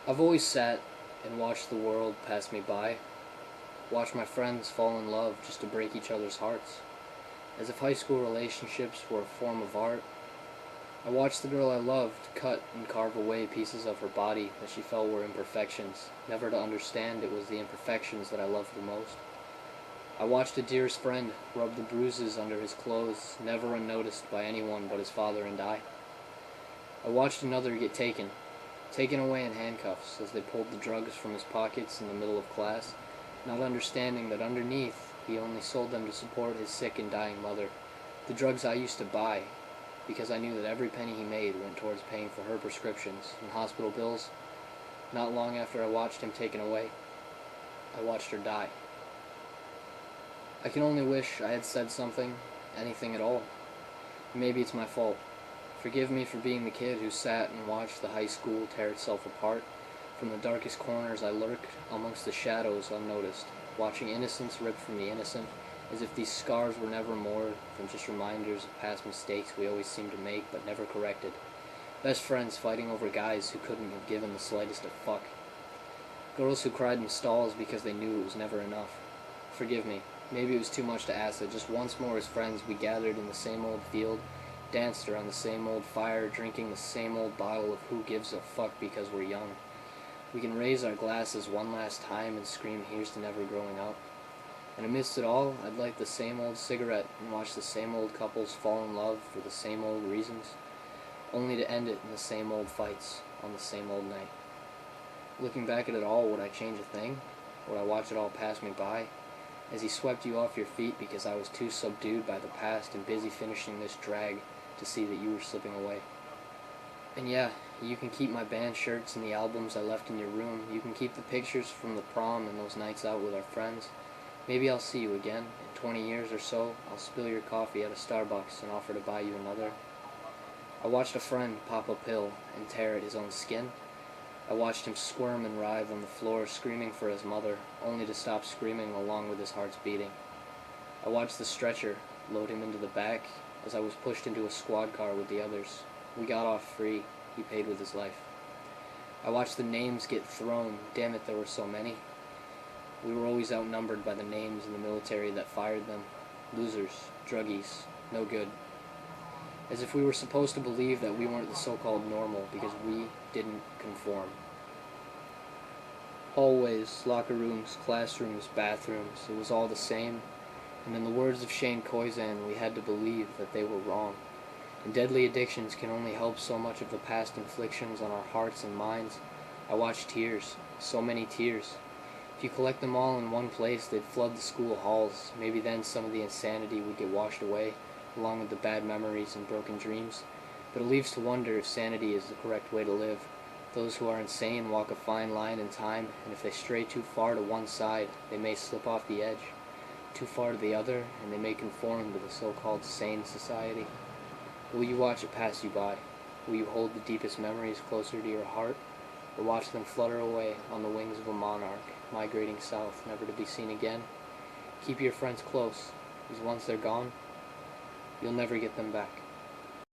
I've always sat and watched the world pass me by, watched my friends fall in love just to break each other's hearts, as if high school relationships were a form of art. I watched the girl I loved cut and carve away pieces of her body that she felt were imperfections, never to understand it was the imperfections that I loved the most. I watched a dearest friend rub the bruises under his clothes, never unnoticed by anyone but his father and I. I watched another get taken away in handcuffs as they pulled the drugs from his pockets in the middle of class, not understanding that underneath he only sold them to support his sick and dying mother. The drugs I used to buy, because I knew that every penny he made went towards paying for her prescriptions and hospital bills. Not long after I watched him taken away, I watched her die. I can only wish I had said something, anything at all. Maybe it's my fault. Forgive me for being the kid who sat and watched the high school tear itself apart. From the darkest corners I lurked amongst the shadows unnoticed, watching innocence ripped from the innocent, as if these scars were never more than just reminders of past mistakes we always seemed to make but never corrected. Best friends fighting over guys who couldn't have given the slightest of fuck. Girls who cried in stalls because they knew it was never enough. Forgive me. Maybe it was too much to ask that just once more as friends we gathered in the same old field, danced around the same old fire, drinking the same old bottle of who gives a fuck because we're young. We can raise our glasses one last time and scream here's to never growing up. And amidst it all, I'd light the same old cigarette and watch the same old couples fall in love for the same old reasons, only to end it in the same old fights on the same old night. Looking back at it all, would I change a thing? Would I watch it all pass me by? As he swept you off your feet because I was too subdued by the past and busy finishing this drag to see that you were slipping away. And yeah, you can keep my band shirts and the albums I left in your room. You can keep the pictures from the prom and those nights out with our friends. Maybe I'll see you again. In 20 years or so, I'll spill your coffee at a Starbucks and offer to buy you another. I watched a friend pop a pill and tear at his own skin. I watched him squirm and writhe on the floor, screaming for his mother, only to stop screaming along with his heart's beating. I watched the stretcher load him into the back as I was pushed into a squad car with the others. We got off free. He paid with his life. I watched the names get thrown. Damn it, there were so many. We were always outnumbered by the names in the military that fired them. Losers, druggies, no good. As if we were supposed to believe that we weren't the so-called normal because we didn't conform. Hallways, locker rooms, classrooms, bathrooms, it was all the same. And in the words of Shane Koizan, we had to believe that they were wrong. And deadly addictions can only help so much of the past inflictions on our hearts and minds. I watched tears, so many tears. If you collect them all in one place, they'd flood the school halls. Maybe then some of the insanity would get washed away, along with the bad memories and broken dreams. But it leaves to wonder if sanity is the correct way to live. Those who are insane walk a fine line in time, and if they stray too far to one side, they may slip off the edge. Too far to the other, and they may conform to the so-called sane society. Will you watch it pass you by? Will you hold the deepest memories closer to your heart, or watch them flutter away on the wings of a monarch, migrating south, never to be seen again? Keep your friends close, because once they're gone, you'll never get them back.